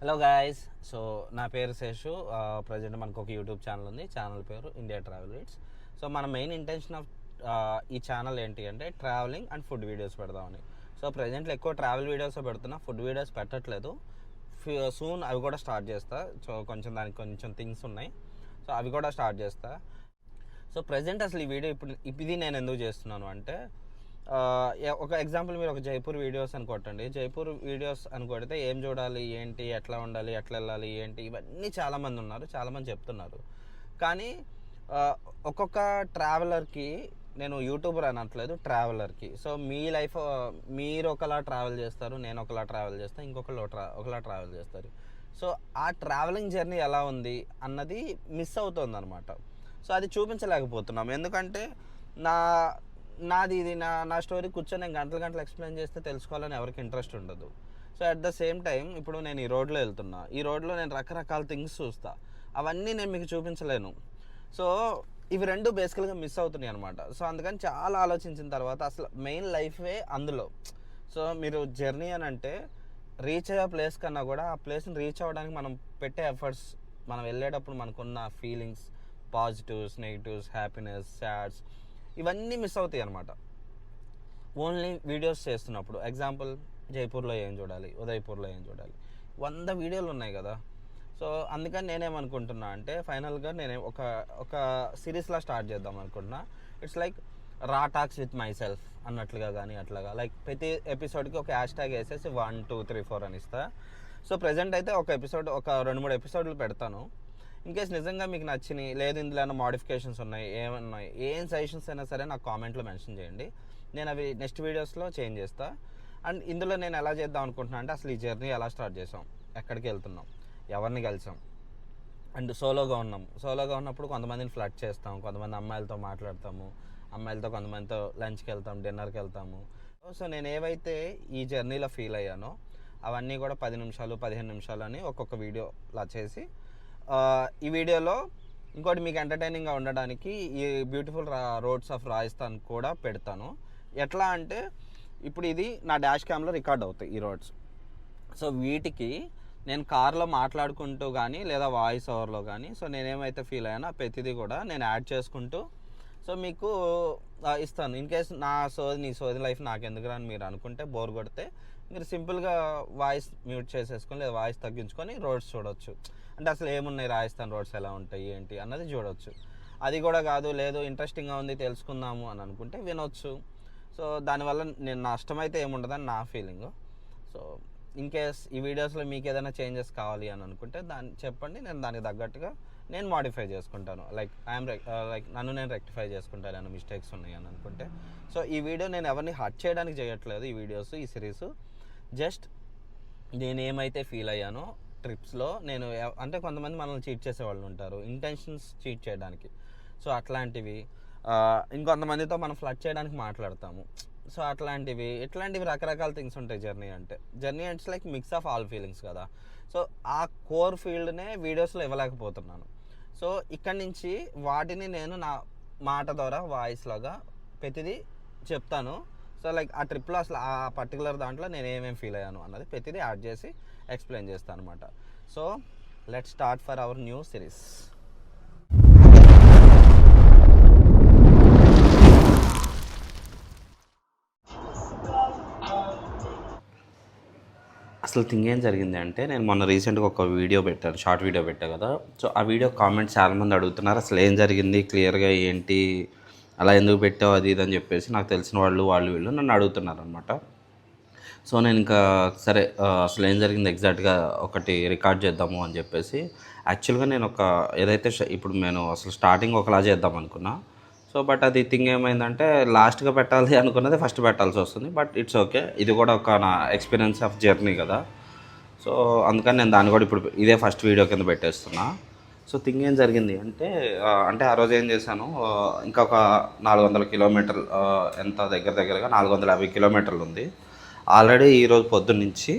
Hello guys. So నా పేరు Seshu. Present మనకు ఒక యూట్యూబ్ ఛానల్ ఉంది. ఛానల్ పేరు ఇండియా ట్రావెల్ రీడ్స్. సో మన మెయిన్ ఇంటెన్షన్ ఆఫ్ ఈ ఛానల్ ఏంటి అంటే ట్రావెలింగ్ అండ్ ఫుడ్ వీడియోస్ పెడదామని. సో ప్రజెంట్లో ఎక్కువ ట్రావెల్ వీడియోస్ పెడుతున్నా, ఫుడ్ వీడియోస్ పెట్టట్లేదు. సూన్ అవి కూడా స్టార్ట్ చేస్తా. సో దానికి కొంచెం థింగ్స్ ఉన్నాయి. సో అవి కూడా స్టార్ట్ చేస్తా. సో ప్రజెంట్ అసలు ఈ వీడియో ఇది నేను ఎందుకు చేస్తున్నాను అంటే, ఒక ఎగ్జాంపుల్, మీరు ఒక జైపూర్ వీడియోస్ అని కొట్టండి. జైపూర్ వీడియోస్ అని కొడితే ఏం చూడాలి, ఏంటి, ఎట్లా ఉండాలి, ఎట్లా వెళ్ళాలి, ఏంటి, ఇవన్నీ చాలామంది ఉన్నారు, చాలామంది చెప్తున్నారు. కానీ ఒక్కొక్క ట్రావెలర్కి, నేను యూట్యూబర్ అనట్లేదు, ట్రావెలర్కి. సో మీ లైఫ్, మీరు ఒకలా ట్రావెల్ చేస్తారు, నేను ఒకలా ట్రావెల్ చేస్తాను, ఇంకొకళ్ళు ఒకలా ట్రావెల్ చేస్తారు. సో ఆ ట్రావెలింగ్ జర్నీ ఎలా ఉంది అన్నది మిస్ అవుతుంది అనమాట. సో అది చూపించలేకపోతున్నాం. ఎందుకంటే నాది ఇది నా స్టోరీ కూర్చొని నేను గంటలు ఎక్స్ప్లెయిన్ చేస్తే తెలుసుకోవాలని ఎవరికి ఇంట్రెస్ట్ ఉండదు. So at the same time ఇప్పుడు నేను ఈ రోడ్లో వెళ్తున్నా, ఈ రోడ్లో నేను రకరకాల థింగ్స్ చూస్తా, అవన్నీ నేను మీకు చూపించలేను. సో ఇవి రెండు బేసికల్గా మిస్ అవుతున్నాయి అనమాట. సో అందుకని చాలా ఆలోచించిన తర్వాత అసలు మెయిన్ లైఫే అందులో. సో మీరు జర్నీ అని అంటే రీచ్ అయ్యే ప్లేస్ కన్నా కూడా ఆ ప్లేస్ని రీచ్ అవ్వడానికి మనం పెట్టే ఎఫర్ట్స్, మనం వెళ్ళేటప్పుడు మనకున్న feelings, positives, negatives, happiness, sounds, ఇవన్నీ మిస్ అవుతాయి అనమాట ఓన్లీ వీడియోస్ చేస్తున్నప్పుడు. ఎగ్జాంపుల్, జైపూర్లో ఏం చూడాలి, ఉదయ్పూర్లో ఏం చూడాలి, 100 వీడియోలు ఉన్నాయి కదా. సో అందుకని నేనేమనుకుంటున్నా అంటే ఫైనల్గా నేను ఒక సిరీస్లా స్టార్ట్ చేద్దాం అనుకుంటున్నా. ఇట్స్ లైక్ రా టాక్స్ విత్ మై సెల్ఫ్ అన్నట్లుగా, కానీ అట్లాగా లైక్ ప్రతి ఎపిసోడ్కి ఒక హ్యాష్ ట్యాగ్ వేసేసి 1, 2, 3, 4 అని ఇస్తా. సో ప్రజెంట్ అయితే ఒక 2-3 ఎపిసోడ్లు పెడతాను. ఇన్కేస్ నిజంగా మీకు నచ్చినాయి, లేదు ఇందులో ఏమైనా మోడిఫికేషన్స్ ఉన్నాయి, ఏమన్నాయి, ఏం సజెషన్స్ అయినా సరే నాకు కామెంట్లో మెన్షన్ చేయండి. నేను అవి నెక్స్ట్ వీడియోస్లో చేంజ్ చేస్తా. అండ్ ఇందులో నేను ఎలా చేద్దాం అనుకుంటున్నా అంటే, అసలు ఈ జర్నీ ఎలా స్టార్ట్ చేసాం, ఎక్కడికి వెళ్తున్నాం, ఎవరిని కలిసాం, అండ్ సోలోగా ఉన్నప్పుడు కొంతమందిని ఫ్లర్ట్ చేస్తాం, కొంతమంది అమ్మాయిలతో మాట్లాడతాము, అమ్మాయిలతో కొంతమందితో లంచ్కి వెళ్తాం, డిన్నర్కి వెళ్తాము. సో నేను ఏవైతే ఈ జర్నీలో ఫీల్ అయ్యానో అవన్నీ కూడా 10 నిమిషాలు 15 నిమిషాలు అని ఒక్కొక్క వీడియోలా చేసి, ఈ వీడియోలో ఇంకోటి మీకు ఎంటర్టైనింగ్గా ఉండడానికి ఈ బ్యూటిఫుల్ రోడ్స్ ఆఫ్ రాజస్థాన్ కూడా పెడతాను. ఎట్లా అంటే, ఇప్పుడు ఇది నా డాష్ క్యామ్లో రికార్డ్ అవుతాయి ఈ రోడ్స్. సో వీటికి నేను కార్లో మాట్లాడుకుంటూ కానీ లేదా వాయిస్ ఓవర్లో కానీ, సో నేనేమైతే ఫీల్ అయ్యానో ప్రతిదీ కూడా నేను యాడ్ చేసుకుంటూ సో మీకు ఇస్తాను. ఇన్ కేస్ నీ సోది లైఫ్ నాకెందుకురా అని మీరు అనుకుంటే, బోర్ కొడితే మీరు సింపుల్గా వాయిస్ మ్యూట్ చేసేసుకొని లేదా వాయిస్ తగ్గించుకొని రోడ్స్ చూడొచ్చు. అంటే అసలు ఏమున్నాయి, రాజస్థాన్ రోడ్స్ ఎలా ఉంటాయి, ఏంటి అన్నది చూడొచ్చు. అది కూడా కాదు, లేదు ఇంట్రెస్టింగ్గా ఉంది తెలుసుకుందాము అని అనుకుంటే వినొచ్చు. సో దానివల్ల నేను నష్టమైతే ఏముండదని నా ఫీలింగ్. సో ఇన్ కేస్ ఈ వీడియోస్లో మీకు ఏదైనా చేంజెస్ కావాలి అని అనుకుంటే చెప్పండి, నేను దానికి తగ్గట్టుగా నేను మాడిఫై చేసుకుంటాను. లైక్ నన్ను నేను రెక్టిఫై చేసుకుంటాను ఏమైనా మిస్టేక్స్ ఉన్నాయి అని అనుకుంటే. సో ఈ వీడియో నేను ఎవరిని హర్ట్ చేయడానికి చేయట్లేదు. ఈ వీడియోస్, ఈ సిరీస్ జస్ట్ నేనేమైతే ఫీల్ అయ్యానో ట్రిప్స్లో, నేను అంటే కొంతమంది మనల్ని చీట్ చేసే వాళ్ళు ఉంటారు, ఇంటెన్షన్స్ చీట్ చేయడానికి. సో అట్లాంటివి, ఇంకొంతమందితో మనం ఫ్లర్ట్ చేయడానికి మాట్లాడతాము. సో ఇట్లాంటివి రకరకాల థింగ్స్ ఉంటాయి. జర్నీ అంటే it's like mix of all feelings కదా. సో ఆ కోర్ ఫీల్డ్నే వీడియోస్లో ఇవ్వలేకపోతున్నాను. సో ఇక్కడి నుంచి వాటిని నేను నా మాట ద్వారా వాయిస్ లాగా ప్రతిదీ చెప్తాను. సో లైక్ ఆ ట్రిప్లో అసలు ఆ పర్టికులర్ దాంట్లో నేను ఏమేమి ఫీల్ అయ్యాను అన్నది ప్రతిదీ యాడ్ చేసి ఎక్స్ప్లెయిన్ చేస్తాను అనమాట. So let's start for our new series. అసలు థింగ్ ఏం జరిగింది అంటే, నేను మొన్న రీసెంట్గా ఒక వీడియో పెట్టాను, షార్ట్ వీడియో పెట్టా కదా. సో ఆ వీడియో కామెంట్స్ చాలామంది అడుగుతున్నారు, అసలు ఏం జరిగింది క్లియర్గా ఏంటి, అలా ఎందుకు పెట్టావు, అది ఇది అని చెప్పేసి నాకు తెలిసిన వాళ్ళు వీళ్ళు నన్ను అడుగుతున్నారు అనమాట. సో నేను ఇంకా సరే అసలు ఏం జరిగింది ఎగ్జాక్ట్గా ఒకటి రికార్డ్ చేద్దాము అని చెప్పేసి, యాక్చువల్గా నేను ఏదైతే ఇప్పుడు నేను అసలు స్టార్టింగ్ ఒకలా చేద్దాం అనుకున్నా. సో బట్ అది థింగ్ ఏమైందంటే, లాస్ట్గా పెట్టాలి అనుకున్నది ఫస్ట్ పెట్టాల్సి వస్తుంది. బట్ ఇట్స్ ఓకే, ఇది కూడా ఒక నా ఎక్స్పీరియన్స్ ఆఫ్ జర్నీ కదా. సో అందుకని నేను దాన్ని కూడా ఇప్పుడు ఇదే ఫస్ట్ వీడియో కింద పెట్టేస్తున్నా. సో థింగ్ ఏం జరిగింది అంటే ఆ రోజు ఏం చేశాను, ఇంకొక 400 కిలోమీటర్లు, ఎంత దగ్గరగా 450 కిలోమీటర్లు ఉంది. ఆల్రెడీ ఈరోజు పొద్దున్నుంచి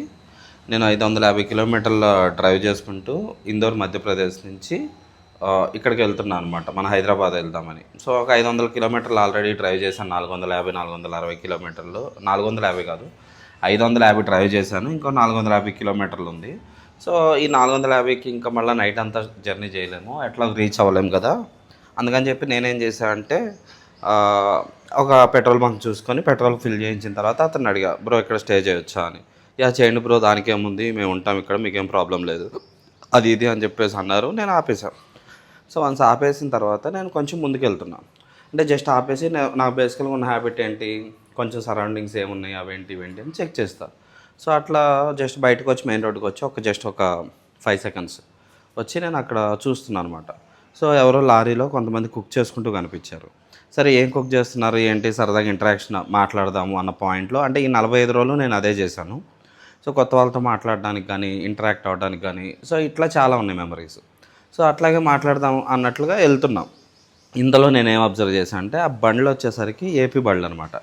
నేను 550 కిలోమీటర్ల డ్రైవ్ చేసుకుంటూ ఇందోర్ మధ్యప్రదేశ్ నుంచి ఇక్కడికి వెళ్తున్నాను అనమాట, మన హైదరాబాద్ వెళ్దామని. సో ఒక 500 కిలోమీటర్లు ఆల్రెడీ డ్రైవ్ చేశాను. 450 కిలోమీటర్లు, 450 కాదు 550 డ్రైవ్ చేశాను. ఇంకో 450 కిలోమీటర్లు ఉంది. సో ఈ 450కి ఇంకా మళ్ళీ నైట్ అంతా జర్నీ చేయలేము, ఎట్లా రీచ్ అవ్వలేము కదా. అందుకని చెప్పి నేనేం చేశానంటే ఒక పెట్రోల్ బంక్ చూసుకొని పెట్రోల్ ఫిల్ చేయించిన తర్వాత అతను అడిగా, బ్రో ఇక్కడ స్టే చేయొచ్చా అని. యా చేయండి బ్రో, దానికేముంది, మేము ఉంటాం ఇక్కడ, మీకేం ప్రాబ్లం లేదు, అది ఇది అని చెప్పేసి అన్నారు. నేను ఆపేశాను. సో వన్స్ ఆపేసిన తర్వాత నేను కొంచెం ముందుకు వెళ్తున్నాను. అంటే జస్ట్ ఆపేసి నాకు బేసికల్గా ఉన్న హ్యాబిట్ ఏంటి, కొంచెం సరౌండింగ్స్ ఏమున్నాయి అవేంటి ఇవేంటి అని చెక్ చేస్తాను. సో అట్లా జస్ట్ బయటకు వచ్చి మెయిన్ రోడ్కి వచ్చి జస్ట్ ఒక 5 seconds వచ్చి నేను అక్కడ చూస్తున్నాను అనమాట. సో ఎవరో లారీలో కొంతమంది కుక్ చేసుకుంటూ కనిపించారు. సరే ఏం కుక్ చేస్తున్నారు ఏంటి, సరదాగా ఇంటరాక్షన్ మాట్లాడదాము అన్న పాయింట్లో, అంటే ఈ 45 రోజులు నేను అదే చేశాను. సో కొత్త వాళ్ళతో మాట్లాడడానికి కానీ ఇంటరాక్ట్ అవ్వడానికి కానీ, సో ఇట్లా చాలా ఉన్నాయి మెమరీస్. సో అట్లాగే మాట్లాడదాం అన్నట్లుగా వెళ్తున్నాం. ఇందులో నేనేం అబ్జర్వ్ చేశాను అంటే ఆ బండ్లు వచ్చేసరికి ఏపీ బండ్లు అనమాట.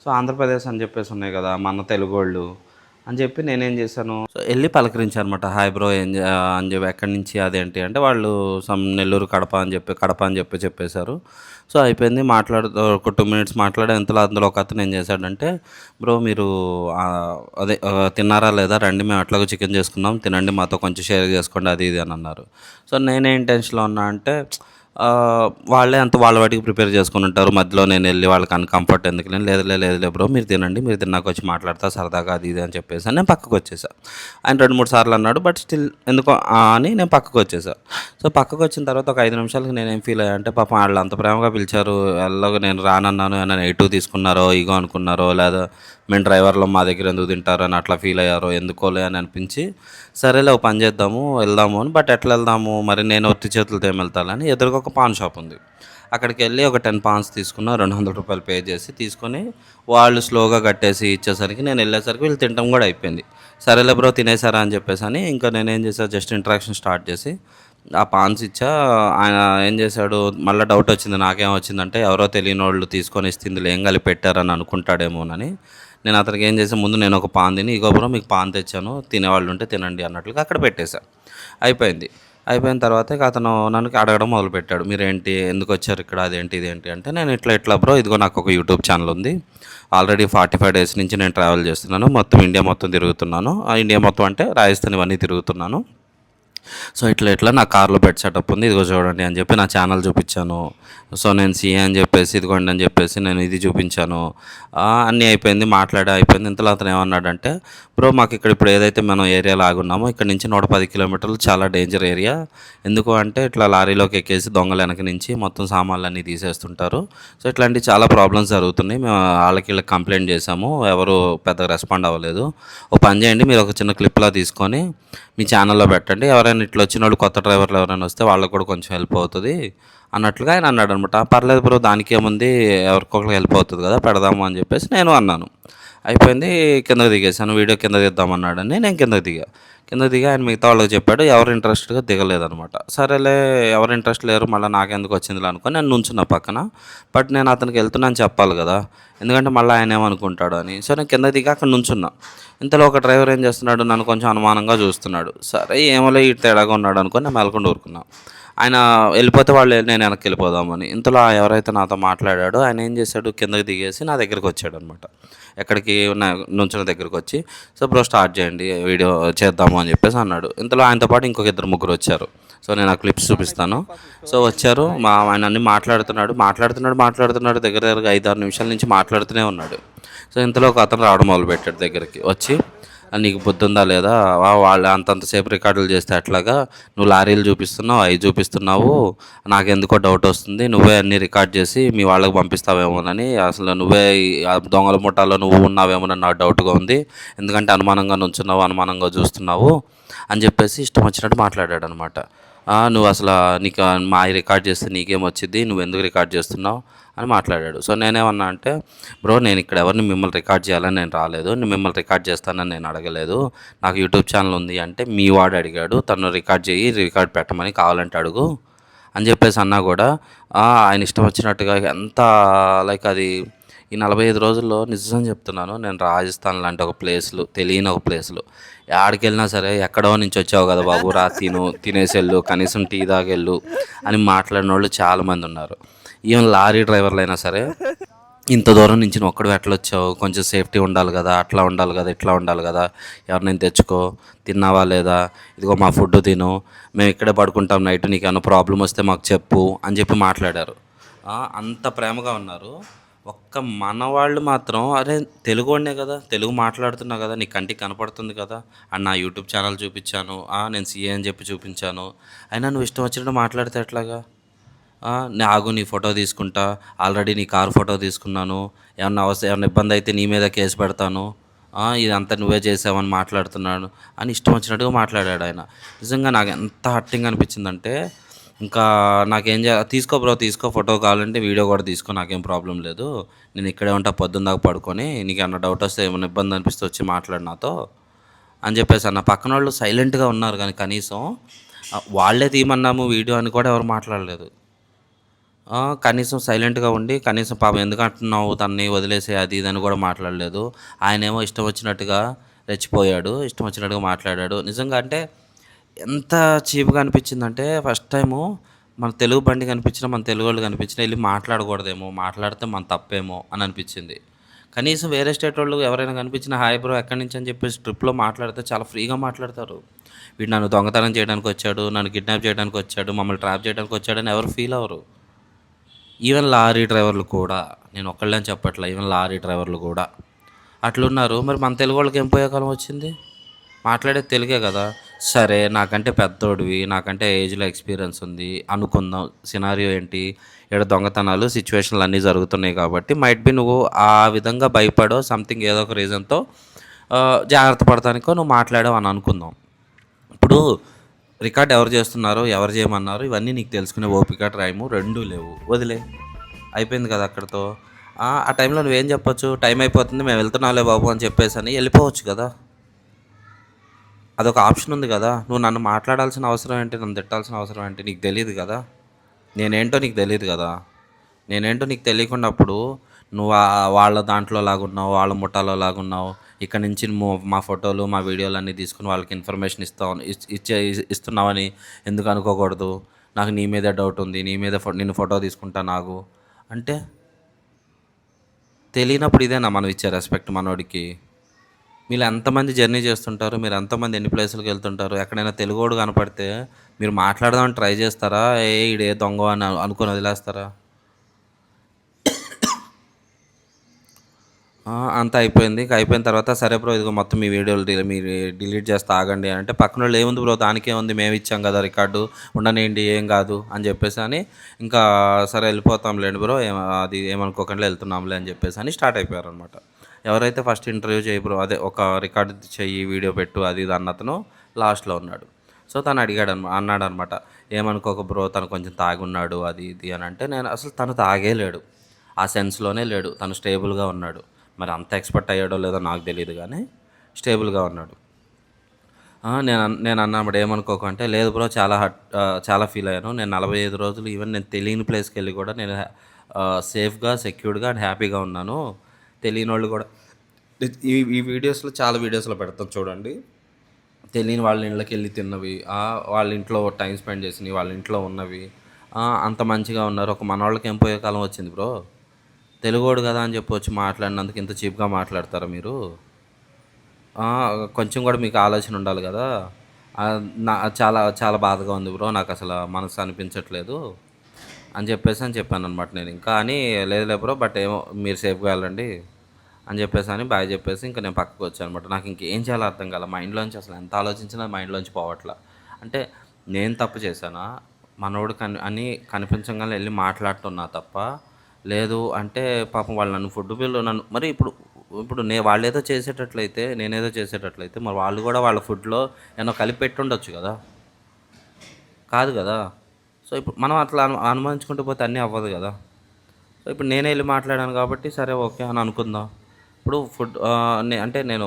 సో ఆంధ్రప్రదేశ్ అని చెప్పేసి ఉన్నాయి కదా మన తెలుగు వాళ్ళు అని చెప్పి నేనేం చేశాను, సో వెళ్ళి పలకరించాను అనమాట. హాయ్ బ్రో అని చెప్పి, ఎక్కడి నుంచి అదేంటి అంటే వాళ్ళు నెల్లూరు కడప అని చెప్పేశారు. సో అయిపోయింది, ఒక 2 minutes మాట్లాడే ఇంతలో అందులో ఒక అతను ఏం చేశాడంటే, బ్రో మీరు అదే తిన్నారా లేదా, రండి మేము ఎట్లాగో చికెన్ చేసుకున్నాం తినండి, మాతో కొంచెం షేర్ చేసుకోండి అది ఇది అని అన్నారు. సో నేనే ఇంటెన్షన్లో ఉన్నా అంటే వాళ్ళే అంత వాళ్ళ వాటికి ప్రిపేర్ చేసుకుని ఉంటారు, మధ్యలో నేను వెళ్ళి వాళ్ళకి అన్కంఫర్ట్ ఎందుకు, లేదులే బ్రో మీరు తినండి, మీరు తిన్నాక వచ్చి మాట్లాడతా సరదాగా అది ఇది అని చెప్పేసి నేను పక్కకు వచ్చేసాను. ఆయన 2-3 సార్లు అన్నాడు, బట్ స్టిల్ ఎందుకో అని నేను పక్కకు వచ్చేసాను. సో పక్కకు వచ్చిన తర్వాత ఒక 5 నిమిషాలకి నేనేం ఫీల్ అయ్యా అంటే, పాపం వాళ్ళు అంత ప్రేమగా పిలిచారు, ఎలాగో నేను రానన్నాను ఏమైనా నెగిటివ్ తీసుకున్నారో ఈగో అనుకున్నారో, లేదా మేము డ్రైవర్లో మా దగ్గర ఎందుకు తింటారో అని అట్లా ఫీల్ అయ్యారో ఎందుకోలే అని అనిపించి, సరేలే ఒక పని చేద్దాము వెళ్దాము అని. బట్ ఎట్లా వెళ్దాము మరి, నేను ఒత్తి చేతులతో ఏమి వెళ్తానని ఎదురుగా ఒక పాన్ షాప్ ఉంది, అక్కడికి వెళ్ళి ఒక 10 పాన్స్ తీసుకున్న, 200 రూపాయలు పే చేసి తీసుకొని వాళ్ళు స్లోగా కట్టేసి ఇచ్చేసరికి నేను వెళ్ళేసరికి వీళ్ళు తినడం కూడా అయిపోయింది. సరేలే బ్రో తినేసారా అని చెప్పేసి అని ఇంకా నేనేం చేశాను, జస్ట్ ఇంట్రాక్షన్ స్టార్ట్ చేసి ఆ పాన్స్ ఇచ్చా. ఆయన ఏం చేశాడు, మళ్ళీ డౌట్ వచ్చింది, నాకేం వచ్చిందంటే ఎవరో తెలియని వాళ్ళు తీసుకొని ఇస్తుంది ఏం కలిపి పెట్టారని అనుకుంటాడేమోనని నేను అతనికి ఏం చేసాను, ముందు నేను ఒక పాన్ తిని, ఇగో బ్రో మీకు పాన్ తెచ్చాను తినేవాళ్ళు ఉంటే తినండి అన్నట్లుగా అక్కడ పెట్టేశాను. అయిపోయిన తర్వాత ఇక అతను నన్ను అడగడం మొదలుపెట్టాడు, మీరేంటి ఎందుకు వచ్చారు ఇక్కడ, అదేంటి ఇదేంటి అంటే, నేను ఇట్లా బ్రో ఇదిగో నాకు ఒక యూట్యూబ్ ఛానల్ ఉంది, ఆల్రెడీ 45 days నుంచి నేను ట్రావెల్ చేస్తున్నాను, మొత్తం ఇండియా మొత్తం తిరుగుతున్నాను, ఇండియా మొత్తం అంటే రాజస్థాన్ ఇవన్నీ తిరుగుతున్నాను. సో ఇట్లా నా కార్లో బెడ్ సెటప్ ఉంది, ఇదిగో చూడండి అని చెప్పి నా ఛానల్ చూపించాను. సో నేను సీఏ అని చెప్పేసి ఇదిగోండి అని చెప్పేసి నేను ఇది చూపించాను. అన్నీ అయిపోయింది, అయిపోయింది. ఇంతలో అతను ఏమన్నాడంటే, బ్రో మాకు ఇక్కడ ఇప్పుడు ఏదైతే మనం ఏరియాలో ఆగున్నామో ఇక్కడ నుంచి 110 kilometers చాలా డేంజర్ ఏరియా, ఎందుకు అంటే ఇట్లా లారీలోకి ఎక్కేసి దొంగలు వెనక నుంచి మొత్తం సామాన్లన్నీ తీసేస్తుంటారు. సో ఇట్లాంటి చాలా ప్రాబ్లమ్స్ జరుగుతున్నాయి, మేము వీళ్ళకి కంప్లైంట్ చేసాము, ఎవరు పెద్దగా రెస్పాండ్ అవ్వలేదు, ఒక పని చేయండి మీరు ఒక చిన్న క్లిప్లా తీసుకొని మీ ఛానల్లో పెట్టండి, ఎవరైనా ఇట్లా వచ్చిన వాళ్ళు కొత్త డ్రైవర్లు ఎవరైనా వస్తే వాళ్ళకు కూడా కొంచెం హెల్ప్ అవుతుంది అన్నట్లుగా ఆయన అన్నాడు అనమాట. పర్లేదు బ్రో దానికి ఏముంది, ఎవరికొకరికి హెల్ప్ అవుతుంది కదా పెడదాము అని చెప్పేసి నేను అన్నాను. అయిపోయింది, కిందకి దిగేసాను, వీడియో కింద దిద్దామన్నాడని నేను కిందకి దిగా ఆయన మిగతా వాళ్ళకి చెప్పాడు, ఎవరు ఇంట్రెస్ట్గా దిగలేదనమాట. సరేలే ఎవరు ఇంట్రెస్ట్ లేరు మళ్ళీ నాకెందుకు వచ్చిందిలే అనుకొని నేను నుంచున్న పక్కన. బట్ నేను అతనికి వెళ్తున్నాను చెప్పాలి కదా, ఎందుకంటే మళ్ళీ ఆయన ఏమనుకుంటాడు అని. సో నేను కింద దిగా అక్కడ నుంచున్నా. ఇంతలో ఒక డ్రైవర్ ఏం చేస్తున్నాడు, నన్ను కొంచెం అనుమానంగా చూస్తున్నాడు. సరే ఏమోలే ఈ తేడాగా ఉన్నాడు అనుకొని నేను మెలకుండా ఊరుకున్నాను. ఆయన వెళ్ళిపోతే నేను వెనక్కి వెళ్ళిపోదామని. ఇంతలో ఎవరైతే నాతో మాట్లాడాడో ఆయన ఏం చేశాడు, కిందకి దిగేసి నా దగ్గరికి వచ్చాడు అనమాట. ఎక్కడికి నా నుంచిన దగ్గరికి వచ్చి, సో బ్రో స్టార్ట్ చేయండి వీడియో చేద్దాము అని చెప్పేసి అన్నాడు. ఇంతలో ఆయనతో పాటు ఇంకొక 2-3 వచ్చారు. సో నేను ఆ క్లిప్స్ చూపిస్తాను. సో వచ్చారు, ఆయన అన్ని మాట్లాడుతున్నాడు దగ్గర 5-6 నిమిషాల నుంచి మాట్లాడుతూనే ఉన్నాడు. సో ఇంతలో ఒక అతను రావడం మొదలుపెట్టాడు దగ్గరికి వచ్చి, నీకు బుద్ధి ఉందా లేదా, వాళ్ళు అంతంతసేపు రికార్డులు చేస్తే అట్లాగా నువ్వు లారీలు చూపిస్తున్నావు అవి చూపిస్తున్నావు, నాకెందుకో డౌట్ వస్తుంది, నువ్వే అన్నీ రికార్డ్ చేసి మీ వాళ్ళకి పంపిస్తావేమోనని, అసలు నువ్వే దొంగల ముఠాలో నువ్వు ఉన్నావేమోనని నాకు డౌట్గా ఉంది, ఎందుకంటే అనుమానంగా నుంచున్నావు అనుమానంగా చూస్తున్నావు అని చెప్పేసి ఇష్టం వచ్చినట్టు మాట్లాడాడు అనమాట. నువ్వు అసలు నీకు మా రికార్డ్ చేస్తే నీకేమొచ్చింది, నువ్వు ఎందుకు రికార్డ్ చేస్తున్నావు అని మాట్లాడాడు. సో నేనేమన్నా అంటే, బ్రో నేను ఇక్కడ ఎవరిని మిమ్మల్ని రికార్డ్ చేయాలని నేను రాలేదు, నేను మిమ్మల్ని రికార్డ్ చేస్తానని నేను అడగలేదు, నాకు యూట్యూబ్ ఛానల్ ఉంది అంటే మీ వాడు అడిగాడు, తను రికార్డ్ పెట్టమని కావాలంటే అడుగు అని చెప్పేసి అన్నా కూడా ఆయన ఇష్టం వచ్చినట్టుగా ఎంత లైక్ అది ఈ 45 రోజుల్లో నిజం చెప్తున్నాను, నేను రాజస్థాన్ లాంటి తెలియని ఒక ప్లేస్లు ఎక్కడికి వెళ్ళినా సరే, ఎక్కడో నుంచి వచ్చావు కదా బాబు రా తినేసెళ్ళు కనీసం టీ తాగెళ్ళు అని మాట్లాడిన వాళ్ళు చాలామంది ఉన్నారు. ఈవెన్ లారీ డ్రైవర్లు అయినా సరే ఇంత దూరం నుంచి నువ్వు ఒక్కడు ఎట్లా వచ్చావు, కొంచెం సేఫ్టీ ఉండాలి కదా, అట్లా ఉండాలి కదా, ఇట్లా ఉండాలి కదా, ఎవరినైనా తెచ్చుకో, తిన్నావా లేదా, ఇదిగో మా ఫుడ్ తిను, మేము ఇక్కడే పడుకుంటాం నైట్, నీకు ఏమైనా ప్రాబ్లం వస్తే మాకు చెప్పు అని చెప్పి మాట్లాడారు. అంత ప్రేమగా ఉన్నారు. ఒక్క మనవాళ్ళు మాత్రం అరే తెలుగు వాడినే కదా, తెలుగు మాట్లాడుతున్నా కదా, నీ కంటికి కనపడుతుంది కదా అని నా యూట్యూబ్ ఛానల్ చూపించాను, నేను సీఏ అని చెప్పి చూపించాను, అయినా నువ్వు ఇష్టం వచ్చినట్టు మాట్లాడితే ఎట్లాగా, ఆగు నీ ఫోటో తీసుకుంటా, ఆల్రెడీ నీ కారు ఫోటో తీసుకున్నాను, ఏమన్నా ఇబ్బంది అయితే నీ మీద కేసు పెడతాను, ఇదంతా నువ్వే చేసావని మాట్లాడుతున్నాడు అని ఇష్టం వచ్చినట్టుగా మాట్లాడాడు ఆయన. నిజంగా నాకు ఎంత హర్టింగ్ అనిపించిందంటే, ఇంకా నాకేం తీసుకో బ్రో, తీసుకో, ఫోటో కావాలంటే వీడియో కూడా తీసుకో, నాకేం ప్రాబ్లం లేదు, నేను ఇక్కడే ఉంటా పొద్దున్న దాకా పడుకొని, నీకు ఏమన్నా డౌట్ వస్తే ఏమైనా ఇబ్బంది అనిపిస్తే వచ్చి మాట్లాడు నాతో అని చెప్పేసి అన్న. పక్కన వాళ్ళు సైలెంట్గా ఉన్నారు కానీ కనీసం వాళ్ళే తీయమన్నాము వీడియో అని కూడా ఎవరు మాట్లాడలేదు. కనీసం సైలెంట్గా ఉండి, కనీసం పాపం ఎందుకు అంటున్నావు తనని వదిలేసే అది ఇది అని కూడా మాట్లాడలేదు. ఆయనేమో ఇష్టం వచ్చినట్టుగా రెచ్చిపోయాడు, ఇష్టం వచ్చినట్టుగా మాట్లాడాడు. నిజంగా అంటే ఎంత చీప్గా అనిపించిందంటే, ఫస్ట్ టైము మన తెలుగు బండి కనిపించినా, మన తెలుగు వాళ్ళు కనిపించినా వెళ్ళి మాట్లాడకూడదేమో, మాట్లాడితే మన తప్పేమో అని అనిపించింది. కనీసం వేరే స్టేట్ వాళ్ళు ఎవరైనా కనిపించినా హాయ్ బ్రో ఎక్కడి నుంచి అని చెప్పేసి ట్రిప్లో మాట్లాడితే చాలా ఫ్రీగా మాట్లాడతారు. వీడు నన్ను దొంగతనం చేయడానికి వచ్చాడు, నన్ను కిడ్నాప్ చేయడానికి వచ్చాడు, మమ్మల్ని ట్రాప్ చేయడానికి వచ్చాడని ఎవరు ఫీల్ అవ్వరు. ఈవెన్ లారీ డ్రైవర్లు కూడా, నేను ఒక్కళ్ళని చెప్పట్లే, ఈవెన్ లారీ డ్రైవర్లు కూడా అట్లున్నారు. మరి మన తెలుగు వాళ్ళకి ఏం పోయే కాలం వచ్చింది? మాట్లాడేది తెలుగే కదా. సరే నాకంటే పెద్దోడివి, నాకంటే ఏజ్లో ఎక్స్పీరియన్స్ ఉంది అనుకుందాం. సినారియో ఏంటి, ఇక్కడ దొంగతనాలు సిచ్యువేషన్లు అన్నీ జరుగుతున్నాయి కాబట్టి మైట్ బి నువ్వు ఆ విధంగా భయపడో సంథింగ్ ఏదో ఒక రీజన్తో జాగ్రత్త పడటానికో నువ్వు మాట్లాడావు అని అనుకుందాం. ఇప్పుడు రికార్డ్ ఎవరు చేస్తున్నారు, ఎవరు చేయమన్నారు, ఇవన్నీ నీకు తెలుసుకునే ఓపిక టైము రెండూ లేవు, వదిలే, అయిపోయింది కదా అక్కడితో. ఆ టైంలో నువ్వేం చెప్పొచ్చు, టైం అయిపోతుంది మేము వెళ్తున్నాలే బాబు అని చెప్పేసి అని వెళ్ళిపోవచ్చు కదా. అదొక ఆప్షన్ ఉంది కదా. నువ్వు నన్ను మాట్లాడాల్సిన అవసరం ఏంటి, నన్ను తిట్టాల్సిన అవసరం ఏంటి, నీకు తెలియదు కదా, నేనేంటో నీకు తెలియదు కదా. నేనేంటో నీకు తెలియకున్నప్పుడు నువ్వు వాళ్ళ దాంట్లో లాగున్నావు, వాళ్ళ ముఠాలో లాగున్నావు, ఇక్కడ నుంచి మా ఫోటోలు మా వీడియోలు అన్నీ తీసుకుని వాళ్ళకి ఇన్ఫర్మేషన్ ఇస్తున్నావని ఎందుకు అనుకోకూడదు. నాకు నీ మీదే డౌట్ ఉంది, నీ మీద నిన్ను ఫోటో తీసుకుంటా నాకు అంటే, తెలియనప్పుడు ఇదేనా మనం ఇచ్చే రెస్పెక్ట్ మనోడికి? మీరు ఎంతమంది జర్నీ చేస్తుంటారు, మీరు ఎంతమంది ఎన్ని ప్లేసులకు వెళ్తుంటారు, ఎక్కడైనా తెలుగోడు కనపడితే మీరు మాట్లాడదామని ట్రై చేస్తారా, ఈడే దొంగ అని అనుకుని వదిలేస్తారా? అంతా అయిపోయింది. అయిపోయిన తర్వాత సరే బ్రో ఇదిగో మొత్తం మీ వీడియోలు మీరు డిలీట్ చేస్తే ఆగండి అంటే, పక్కన వాళ్ళు ఏముంది బ్రో దానికేముంది, మేము ఇచ్చాం కదా రికార్డు, ఉండనేయండి ఏం కాదు అని చెప్పేసి అని, ఇంకా సరే వెళ్ళిపోతాంలేండి బ్రో, అది ఏమనుకోకుండా వెళ్తున్నాంలే అని చెప్పేసి అని స్టార్ట్ అయిపోయారు అనమాట. ఎవరైతే ఫస్ట్ ఇంటర్వ్యూ చేయి బ్రో, అదే ఒక రికార్డు చెయ్యి వీడియో పెట్టు అది ఇది అన్నతను లాస్ట్లో ఉన్నాడు. సో తను అన్నాడు అనమాట, ఏమనుకోక బ్రో తను కొంచెం తాగున్నాడు అది ఇది అని అంటే, నేను అసలు తను తాగే లేడు, ఆ సెన్స్లోనే లేడు, తను స్టేబుల్గా ఉన్నాడు. మరి అంత ఎక్స్పర్ట్ అయ్యాడో లేదో నాకు తెలియదు కానీ స్టేబుల్గా ఉన్నాడు. నేను అన్నప్పుడు ఏమనుకోకు అంటే, లేదు బ్రో చాలా ఫీల్ అయ్యాను, నేను 45 రోజులు ఈవెన్ నేను తెలియని ప్లేస్కి వెళ్ళి కూడా నేను సేఫ్గా సెక్యూర్డ్గా అండ్ హ్యాపీగా ఉన్నాను. తెలియని వాళ్ళు కూడా ఈ వీడియోస్లో చాలా వీడియోస్లో పెడతాం చూడండి, తెలియని వాళ్ళ ఇళ్ళకి వెళ్ళి తిన్నవి, వాళ్ళ ఇంట్లో టైం స్పెండ్ చేసినవి, వాళ్ళ ఇంట్లో ఉన్నవి, అంత మంచిగా ఉన్నారు. ఒక మనవాళ్ళకి ఏం పోయే కాలం వచ్చింది బ్రో? తెలుగోడు కదా అని చెప్పి వచ్చి మాట్లాడినందుకు ఇంత చీప్గా మాట్లాడతారా మీరు? కొంచెం కూడా మీకు ఆలోచన ఉండాలి కదా. చాలా చాలా బాధగా ఉంది బ్రో, నాకు అసలు మనసు అనిపించట్లేదు అని చెప్పాను అనమాట. నేను ఇంకా అని లేదులే బ్రో, బట్ ఏమో మీరు సేఫ్గా వెళ్ళండి అని చెప్పేసి అని బాయ్ చెప్పేసి ఇంకా నేను పక్కకు వచ్చాను అనమాట. నాకు ఇంకేం చేయాలో అర్థం కాల, మైండ్లోంచి అసలు ఎంత ఆలోచించినా మైండ్లోంచి పోవట్లా. అంటే నేను తప్పు చేశానా, మనోడు అని కనిపించగానే వెళ్ళి మాట్లాడుతున్నా తప్ప, లేదు అంటే పాపం వాళ్ళు నన్ను ఫుడ్ బిల్లు మరి ఇప్పుడు ఇప్పుడు వాళ్ళేదో చేసేటట్లయితే, నేనేదో చేసేటట్లయితే మరి వాళ్ళు కూడా వాళ్ళ ఫుడ్లో ఏమో కలిపి పెట్టి ఉండొచ్చు కదా, కాదు కదా. సో ఇప్పుడు మనం అట్లా అనుమానించుకుంటూ పోతే అన్నీ అవ్వదు కదా. సో ఇప్పుడు నేనే వెళ్ళి మాట్లాడాను కాబట్టి సరే ఓకే అని అనుకుందాం. ఇప్పుడు అంటే నేను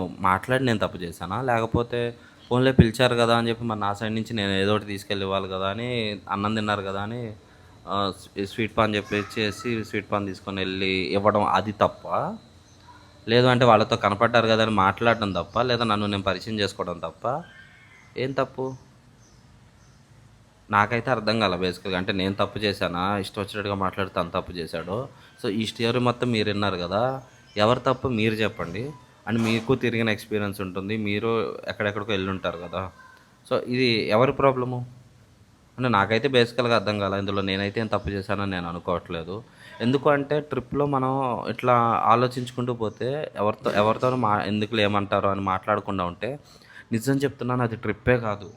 నేను తప్పు చేశానా, లేకపోతే ఫోన్లో పిలిచారు కదా అని చెప్పి మరి నా సైడ్ నుంచి నేను ఏదో ఒకటి తీసుకెళ్ళి ఇవ్వాలి కదా అని, అన్నం తిన్నారు కదా అని స్వీట్ పాన్ చెప్పేసి స్వీట్ పాన్ తీసుకొని వెళ్ళి ఇవ్వడం అది తప్ప, లేదు అంటే వాళ్ళతో కనపడ్డారు కదా అని మాట్లాడడం తప్ప, లేదా నన్ను నేను పరిచయం చేసుకోవడం తప్ప ఏం తప్పు? నాకైతే అర్థం కాల బేసికల్గా. అంటే నేను తప్పు చేశానా? ఇష్టం వచ్చినట్టుగా మాట్లాడితే తను తప్పు చేశాడో? సో, ఈ స్టోరీ మొత్తం మీరు విన్నారు కదా! ఎవరి తప్పు మీరు చెప్పండి. అండ్ మీకు తిరిగిన ఎక్స్‌పీరియన్స్ ఉంటుంది. మీరు ఎక్కడెక్కడికో ఎళ్ళుంటారు కదా! సో, ఇది ఎవరి ప్రాబ్లము? అంటే నాకైతే బేసికల్‌గా అర్థం కాల. ఇందులో నేనైతే ఏం తప్పు చేశానని నేను అనుకోవట్లేదు. ఎందుకు అంటే ట్రిప్‌లో మనం ఇట్లా ఆలోచించుకుంటూ పోతే ఎవరితోనూ ఎందుకులే ఏమంటారో అని మాట్లాడకుండా ఉంటే నిజం చెప్తున్నాను అది ట్రిప్పే కాదు.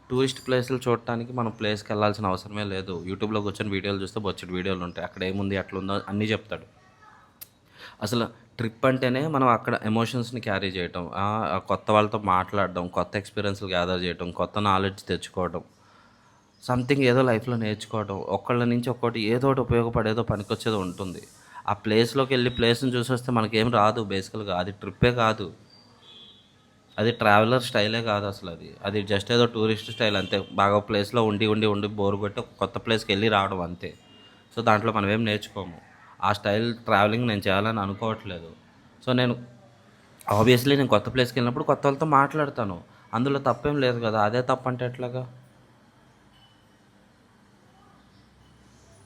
టూరిస్ట్ ప్లేసులు చూడటానికి మనం ప్లేస్‌కి వెళ్ళాల్సిన అవసరమే లేదు. యూట్యూబ్‌లో కూర్చొని వీడియోలు చూస్తే బొచ్చెడు వీడియోలుంటాయి. అక్కడ ఏముంది, ఎట్లుందో అన్నీ చెప్తాడు. అసలు ట్రిప్ అంటేనే మనం అక్కడ ఎమోషన్స్‌ని క్యారీ చేయటం. కొత్త వాళ్ళతో మాట్లాడడం, కొత్త ఎక్స్‌పీరియన్స్‌లు గ్యాదర్ చేయటం, కొత్త నాలెడ్జ్ తెచ్చుకోవడం. సంథింగ్ ఏదో లైఫ్‌లో నేర్చుకోవడం. ఒకళ్ళ నుంచి ఒక్కోటి ఏదో ఒకటి ఉపయోగపడేదో పనికొచ్చేదో ఉంటుంది. ఆ ప్లేస్‌లోకెళ్ళి ప్లేస్‌ని చూసొస్తే మనకేం రాదు బేసికల్‌గా. అది ట్రిప్పే కాదు. అది ట్రావెలర్ స్టైలే కాదు అసలు అది. అది జస్ట్ ఏదో టూరిస్ట్ స్టైల్ అంతే. బాగా ప్లేస్‌లో ఉండి బోర్ కొట్టి ఒక కొత్త ప్లేస్‌కెళ్ళి రావడం అంతే. సో, దాంట్లో మనం ఏం నేర్చుకోము. ఆ స్టైల్ ట్రావెలింగ్ నేను చేయాలని అనుకోవట్లేదు. సో, ఆబ్వియస్లీ నేను కొత్త ప్లేస్‌కెళ్ళినప్పుడు కొత్త వాళ్ళతో మాట్లాడతాను. అందులో తప్పేం లేదు కదా! అదే తప్పంటే ఎట్లాగా?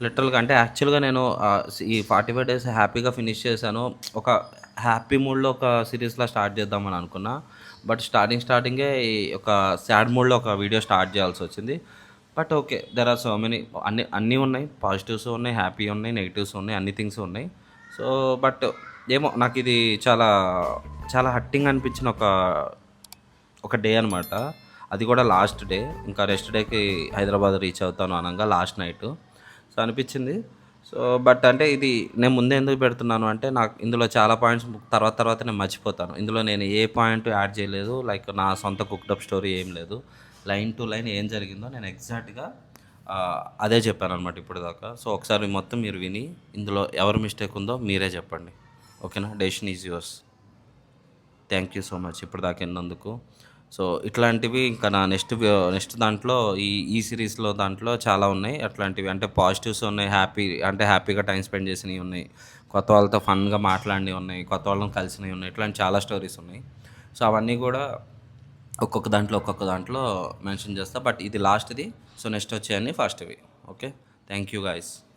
లిటరల్‌గా అంటే యాక్చువల్‌గా నేను ఈ 45 డేస్ హ్యాపీగా ఫినిష్ చేశాను. ఒక హ్యాపీ మూడ్‌లో ఒక సీరీస్‌లా స్టార్ట్ చేద్దామని అనుకున్నా. బట్ స్టార్టింగే ఈ ఒక సాడ్ మూడ్‌లో ఒక వీడియో స్టార్ట్ చేయాల్సొచ్చింది. But okay. There are so many అన్నీ ఉన్నాయి. పాజిటివ్స్ ఉన్నాయి, హ్యాపీ ఉన్నాయి, నెగెటివ్స్ ఉన్నాయి, అన్ని థింగ్స్ ఉన్నాయి. సో, బట్ ఏమో నాకిది చాలా, చాలా హర్టింగ్ అనిపించిన ఒక డే అనమాట. అది కూడా లాస్ట్ డే. ఇంకా నెక్స్ట్ డేకి హైదరాబాద్ రీచ్ అవుతాను అనంగా లాస్ట్ నైటు. సో, అనిపించింది. సో, బట్ అంటే ఇది నేను ముందే ఎందుకు పెడుతున్నాను అంటే నాకు ఇందులో చాలా పాయింట్స్ తర్వాత నేను మర్చిపోతాను. ఇందులో నేను ఏ పాయింట్ యాడ్ చేయలేదు. లైక్ నా సొంత కుక్డ్ స్టోరీ ఏం లేదు. లైన్ టు లైన్ ఏం జరిగిందో నేను ఎగ్జాక్ట్‌గా అదే చెప్పాననమాట ఇప్పటిదాకా. సో, ఒకసారి మొత్తం మీరు విని ఇందులో ఎవరి మిస్టేక్ ఉందో మీరే చెప్పండి. ఓకేనా? Decision is yours. Thank you so much ఇప్పటిదాకా విన్నందుకు. సో, ఇట్లాంటివి ఇంకా నా నెక్స్ట్ దాంట్లో ఈ ఈ సిరీస్‌లో దాంట్లో చాలా ఉన్నాయి. అట్లాంటివి అంటే పాజిటివ్స్ ఉన్నాయి. హ్యాపీగా టైమ్ స్పెండ్ చేసినవి ఉన్నాయి. కొత్త వాళ్ళతో ఫన్‌గా మాట్లాడినవి ఉన్నాయి. కొత్త వాళ్ళని కలిసినవి ఉన్నాయి. ఇట్లాంటి చాలా స్టోరీస్ ఉన్నాయి. సో, అవన్నీ కూడా ఒక్కొక్క దాంట్లో మెన్షన్ చేస్తా. బట్ ఇది లాస్ట్‌ది. సో, నెక్స్ట్ వచ్చేయన్నీ ఫస్ట్‌వి. ఓకే. Thank you guys.